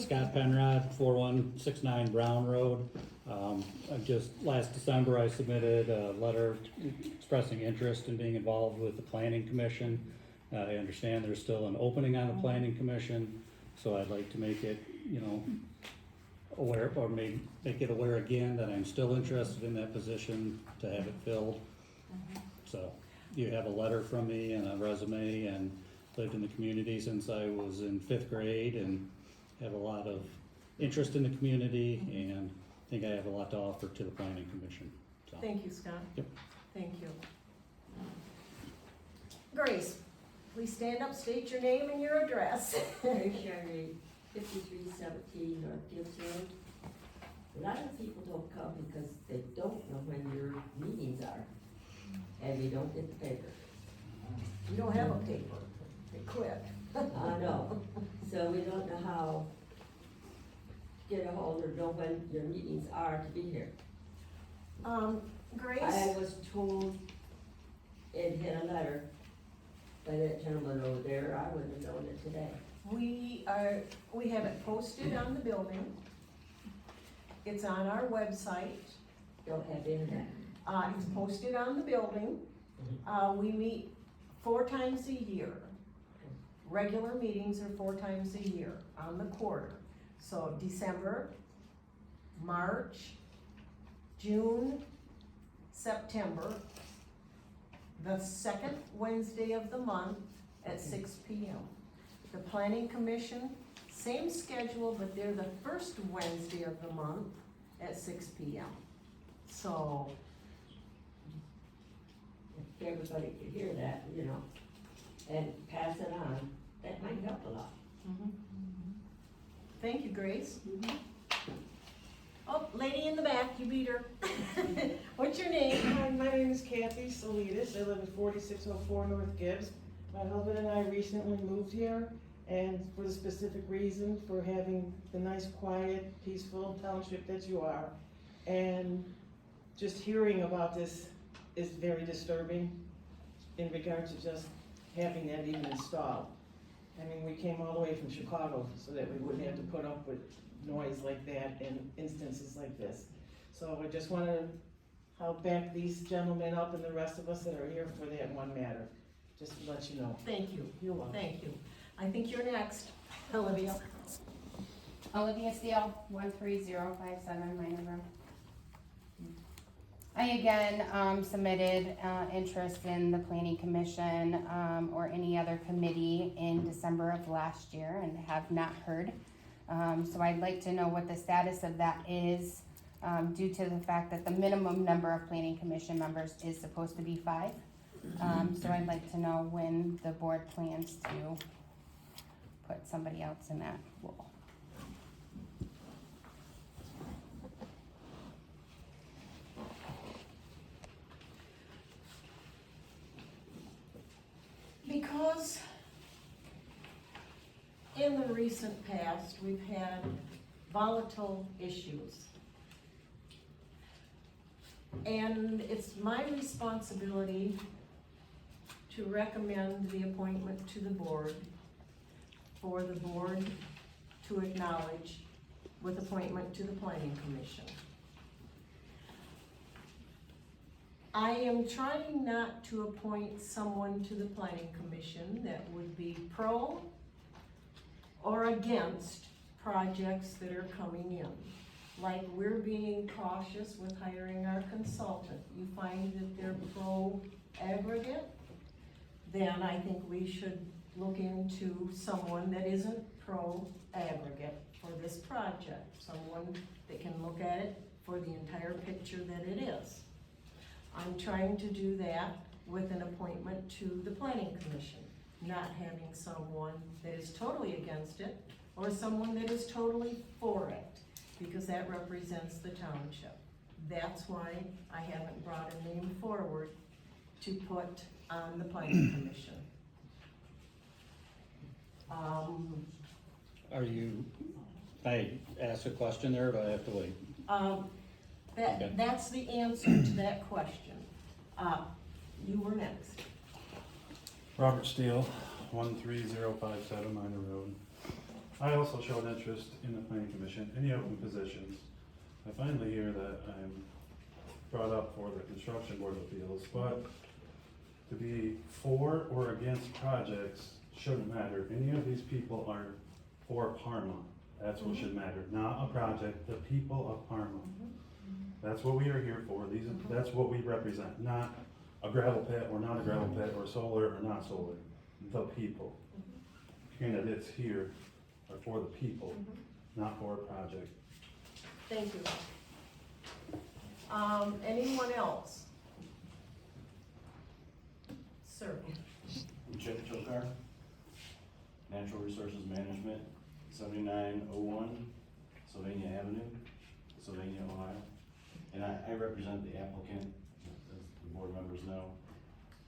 Scott Penrod, 4169 Brown Road. Last December, I submitted a letter expressing interest in being involved with the planning commission. I understand there's still an opening on the planning commission, so I'd like to make it, aware, or make it aware again that I'm still interested in that position, to have it filled. So, you have a letter from me and a resume, and lived in the community since I was in 5th grade, and have a lot of interest in the community, and think I have a lot to offer to the planning commission, so. Thank you, Scott. Yep. Thank you. Grace, please stand up, state your name and your address. Mary Shirley, 5317 North Gibbs Road. A lot of people don't come because they don't know when your meetings are, and they don't get the paper. You don't have a paper, they quit. I know, so we don't know how to get a hold or know when your meetings are to be here. Grace? I was told and had a letter by that gentleman over there, I wouldn't have known it today. We have it posted on the building. It's on our website. Don't have internet. It's posted on the building. We meet 4 times a year. Regular meetings are 4 times a year on the quarter. So December, March, June, September, the second Wednesday of the month at 6 p.m. The Planning Commission, same schedule, but they're the first Wednesday of the month at 6 p.m. So, If everybody could hear that, and pass it on, that might help a lot. thank you, Grace. Oh, lady in the back, you beat her. What's your name? Hi, my name is Kathy Salidas. I live at 4604 North Gibbs. My husband and I recently moved here, and for the specific reason for having the nice, quiet, peaceful township that you are. And just hearing about this is very disturbing in regard to just having that even installed. I mean, we came all the way from Chicago so that we wouldn't have to put up with noise like that and instances like this. So I just want to help back these gentlemen up and the rest of us that are here for that one matter, just to let you know. Thank you. You're welcome. Thank you. I think you're next, Olivia. Olivia Steele, 13057 Minor Room. I again submitted interest in the Planning Commission or any other committee in December of last year and have not heard. So I'd like to know what the status of that is due to the fact that the minimum number of Planning Commission members is supposed to be 5. So I'd like to know when the board plans to put somebody else in that role. Because in the recent past, we've had volatile issues. And it's my responsibility to recommend the appointment to the board for the board to acknowledge with appointment to the Planning Commission. I am trying not to appoint someone to the Planning Commission that would be pro or against projects that are coming in. Like, we're being cautious with hiring our consultant. You find that they're pro aggregate, then I think we should look into someone that isn't pro aggregate for this project. Someone that can look at it for the entire picture that it is. I'm trying to do that with an appointment to the Planning Commission, not having someone that is totally against it or someone that is totally for it, because that represents the township. That's why I haven't brought a name forward to put on the Planning Commission. Are you, can I ask a question there, or do I have to wait? Okay. That's the answer to that question. You were next. Robert Steele, 13057 Minor Road. I also showed interest in the planning commission, any open positions. I finally hear that I'm brought up for the construction board of appeals, but to be for or against projects shouldn't matter. Any of these people are for Parma. That's what should matter, not a project, the people of Parma. That's what we are here for. That's what we represent, not a gravel pit or not a gravel pit, or solar or not solar. The people. Candidates here are for the people, not for a project. Thank you. Anyone else? Sir, Chip Chokar, Natural Resources Management, 7901 Sylvania Avenue, Sylvania, Ohio. And I represent the applicant, as the board members know.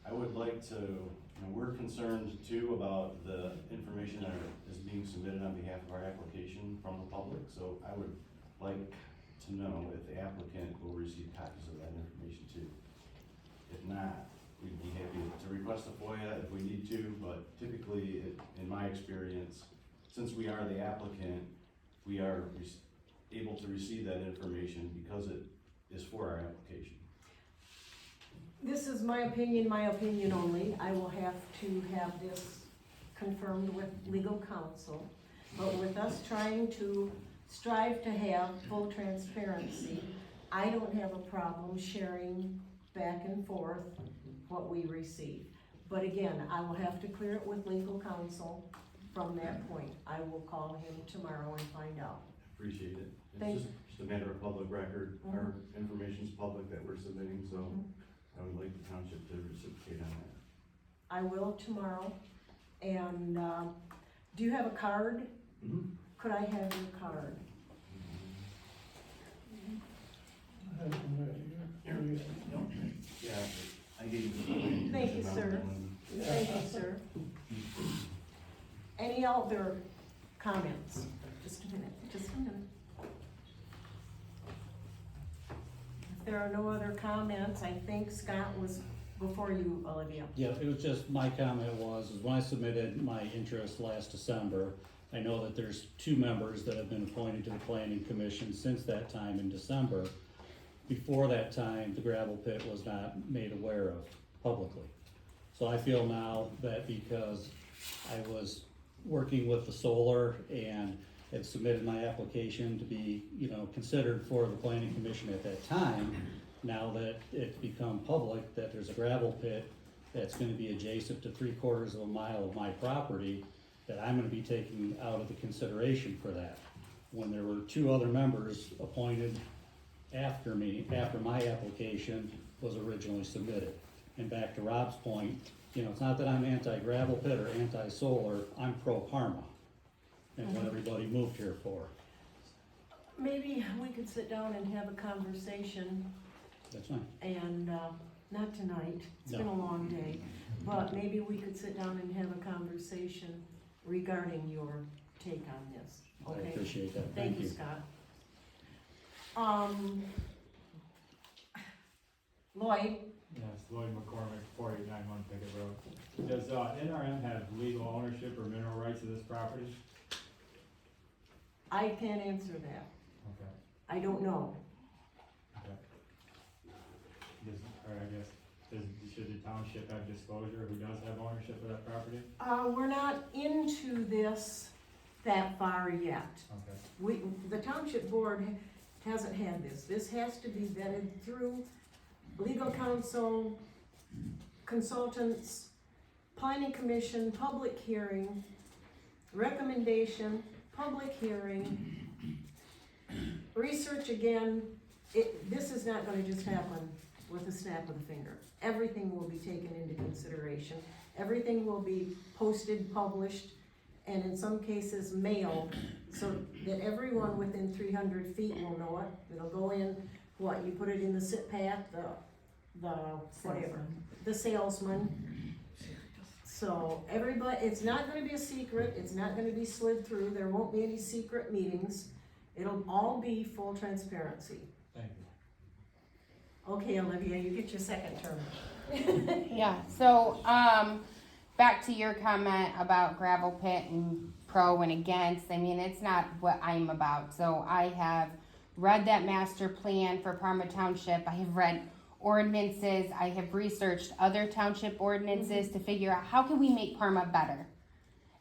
I would like to, we're concerned too about the information that is being submitted on behalf of our application from the public. So I would like to know if the applicant will receive copies of that information too. If not, we'd be happy to request a FOIA if we need to, but typically, in my experience, since we are the applicant, we are able to receive that information because it is for our application. this is my opinion only. I will have to have this confirmed with legal counsel. But with us trying to strive to have full transparency, I don't have a problem sharing back and forth what we receive. But again, I will have to clear it with legal counsel from that point. I will call him tomorrow and find out. Appreciate it. Thank It's just a matter of public record. Our information's public that we're submitting, so I would like the township to reciprocate on that. I will tomorrow. And, do you have a card? Could I have your card? Yeah, I gave you. Thank you, sir. Thank you, sir. Any other comments? Just a minute, just a minute. If there are no other comments, I think Scott was before you, Olivia. Yeah, it was just, my comment was, is when I submitted my interest last December, I know that there's 2 members that have been appointed to the planning commission since that time in December. Before that time, the gravel pit was not made aware of publicly. So I feel now that because I was working with the solar and had submitted my application to be, considered for the planning commission at that time, now that it's become public that there's a gravel pit that's gonna be adjacent to 3/4 of a mile of my property, that I'm gonna be taking out of the consideration for that. When there were 2 other members appointed after me, after my application was originally submitted. And back to Rob's point, it's not that I'm anti-gravel pit or anti-solar, I'm pro-Parma. And what everybody moved here for. Maybe we could sit down and have a conversation That's fine. and, not tonight, it's been a long day, but maybe we could sit down and have a conversation regarding your take on this, I okay? appreciate that. Thank you, Scott. Lloyd, Yes, Lloyd McCormick, 4891 Pickett Road. Does NRM have legal ownership or mineral rights of this property? I can't answer that. Okay, I don't know. okay. Should the township have disclosure who does have ownership of that property? We're not into this that far yet. Okay, The township board hasn't had this. This has to be vetted through legal counsel, consultants, planning commission, public hearing, recommendation, public hearing, research again. This is not gonna just happen with a snap of the finger. Everything will be taken into consideration. Everything will be posted, published, and in some cases mailed, so that everyone within 300 feet will know it. It'll go in, you put it in the sit path, whatever, the salesman. So everybody, it's not gonna be a secret, it's not gonna be slid through, there won't be any secret meetings. It'll all be full transparency. thank you. Okay, Olivia, you get your second term. Yeah, so, back to your comment about gravel pit and pro and against. I mean, it's not what I'm about. So I have read that master plan for Parma Township. I have read ordinances. I have researched other township ordinances to figure out how can we make Parma better.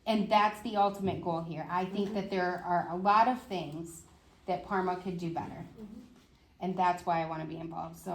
And that's the ultimate goal here. I think that there are a lot of things that Parma could do better. And that's why I want to be involved. So